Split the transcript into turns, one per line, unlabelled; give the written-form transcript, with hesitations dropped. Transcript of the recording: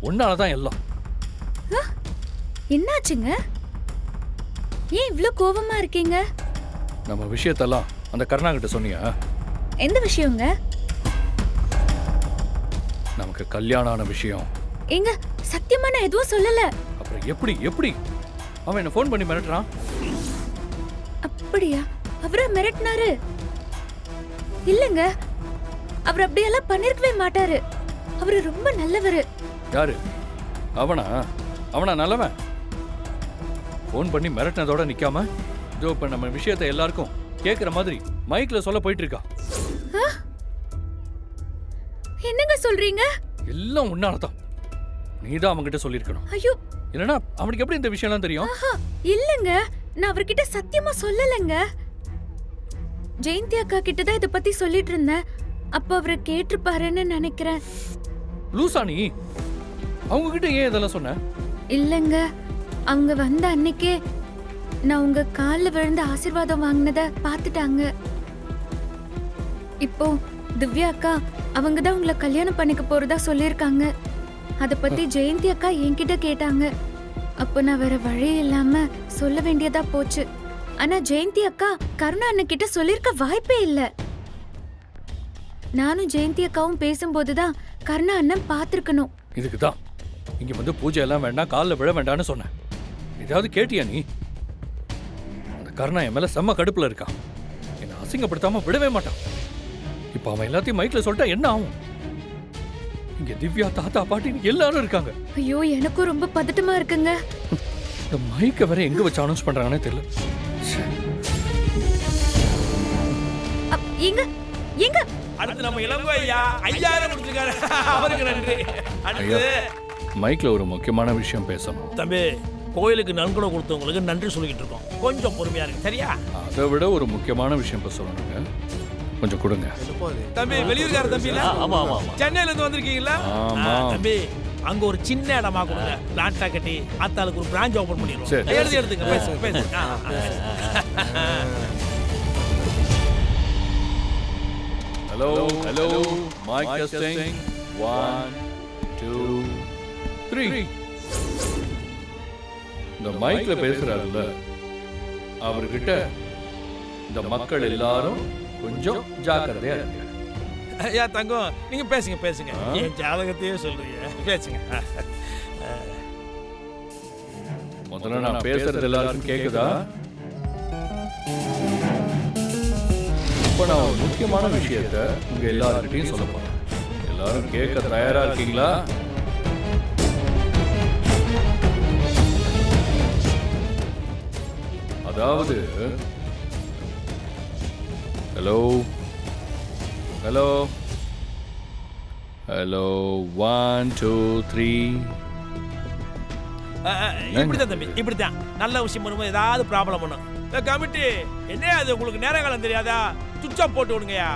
உன்னாலதான் எல்லாம்.
என்னாச்சுங்க? ஏன் இவ்ளோ கோவமா இருக்கீங்க?
நம்ம விஷயத்தெல்லாம் அந்த கருணா கிட்ட சொன்னியா?
எந்த விஷயங்க?
நமக்கு கல்யாணம் ஆன விஷயம்.
எங்க சத்தியமா நான் எதுவும் சொல்லல.
அப்புறம் எப்படி எப்படி அவன் என்ன ஃபோன் பண்ணி மிரட்டுறான்?
அப்படியா? அவரா மிரட்டினாரு? இல்லங்க, அவர் அப்படியெல்லாம் பண்ணிருக்கவே மாட்டாரு. அவரு ரொம்ப நல்லவரு.
யாரு அவனா? அவனா நல்லவன்? ஃபோன் பண்ணி மிரட்டினதோட நிக்காம இதோ இப்ப நம்ம விஷயத்தை எல்லாருக்கும் கேக்குற மாதிரி மைக்ல சொல்ல போயிட்டு இருக்கா.
என்னங்க சொல்றீங்க?
எல்லாம் உன்னாலதான். நீதான் அவன்கிட்ட சொல்லிருக்கணும்.
ஐயோ,
இல்லனா அவனுக்கு எப்படி இந்த விஷயம்லாம் தெரியும்?
இல்லங்க, நான் அவர்கிட்ட சத்தியமா சொல்லலங்க. ஜெயந்தி அக்கா கிட்ட தான் இத பத்தி சொல்லிட்டு இருந்தேன். அப்ப அவரு கேட்டிருப்பாருன்னு நினைக்கிறேன்.
லூசா நீ? அவங்க கிட்ட ஏன் இதெல்லாம் சொன்ன?
இல்லங்க, அவங்க வந்த அன்னைக்கே நான் உங்க கால்ல விழுந்து ஆசீர்வாதம் வாங்கினத பாத்துட்டாங்க. இப்போ திவ்யா அக்கா அவங்க தான் உங்களை கல்யாணம் பண்ணிக்க போறதா சொல்லிருக்காங்க. அத பத்தி ஜெயந்தி அக்கா என்கிட்ட கேட்டாங்க. அப்ப நான் வேற வழி இல்லாம சொல்ல வேண்டியதா போச்சு. ஆனா ஜெயந்தி அக்கா கருணா அண்ணன் கிட்ட சொல்லிருக்க வாய்ப்பே இல்ல. நானும் ஜெயந்தி அக்காவும் பேசும்போதுதான் கருணா அண்ணன் பாத்திருக்கணும்.
இதுக்குதான் இங்க வந்து பூஜை எல்லாம் வேண்டாம், காலில் விழ வேண்டாம்னு சொன்னேன். ஏதாவது கேட்டியா நீ? அந்த கருணா என் மேல செம்ம கடுப்புல இருக்கான். என்னை அசிங்கப்படுத்தாம விடவே மாட்டான். இப்ப அவன் எல்லாத்தையும் மைக்ல சொல்லிட்டா என்ன ஆகும்? இங்க திவ்யா, தாத்தா, பாட்டி எல்லாரும் இருக்காங்க.
ஐயோ, எனக்கும் ரொம்ப பதட்டமா இருக்குங்க.
இந்த மைக்க வேற எங்க வச்சு அனௌன்ஸ் பண்றாங்கன்னு தெரியல.
எங்க எங்க
அடுத்து நம்ம இளங்கோ ஐயா 5000 கொடுத்திருக்காரு. அவருக்கு நன்றி. அடுத்து
மைக்ல ஒரு முக்கியமான விஷயம் பேசணும்.
தம்பி, கோயிலுக்கு நன்கொடை கொடுத்தவங்களுக்கு நன்றி சொல்லிக்கிட்டு இருக்கோம். கொஞ்சம் பொறுமையா இருக்கு, சரியா?
அதை விட ஒரு முக்கியமான விஷயம் இப்ப சொல்லணுங்க. கொஞ்சம் கொடுங்க.
தம்பி, வெளியூர்கார தம்பி இல்ல? ஆமா ஆமா. சென்னையில இருந்து வந்திருக்கீங்களா?
ஆமா.
தம்பி, அங்க ஒரு சின்ன இடமா கொடுங்க. பிளான்டா கட்டி ஆத்தாளுக்கு ஒரு பிரான்ச் ஓபன் பண்ணிடுவோம்.
சரி.
எடுத்துங்க, பேசுங்க பேசுங்க.
Hello hello, mic testing 1 2 3. இந்த மைக்ல பேசுறாருல்ல, அவர்கிட்ட இந்த மக்கள் எல்லாரும் கொஞ்சம் ஜாக்கிரதையா இருங்க.
ஐயா தங்கம், நீங்க பேசுங்க பேசுங்க. என் ஜாதகத்தையே சொல்றீங்க, பேசுங்க.
முதல்ல நான் பேசுறது எல்லாருக்கும் கேக்குதா? இப்ப நான் ஒரு முக்கியமான விஷயத்தை உங்க எல்லார்கிட்டையும் சொல்ல போறேன். எல்லாரும் கேட்க தயாரா இருக்கீங்களா? அதாவது ஹலோ ஹலோ ஹலோ 1 2 3.
இப்படிதான் தம்பி, இப்படிதான். நல்ல விஷயம் பண்ணும்போது ஏதாவது ப்ராப்ளம் பண்ணும். கமிட்டி என்ன அது உங்களுக்கு நேர காலம் தெரியாதா? சுவிட்ச் ஆஃப் போட்டு விடுங்கயா.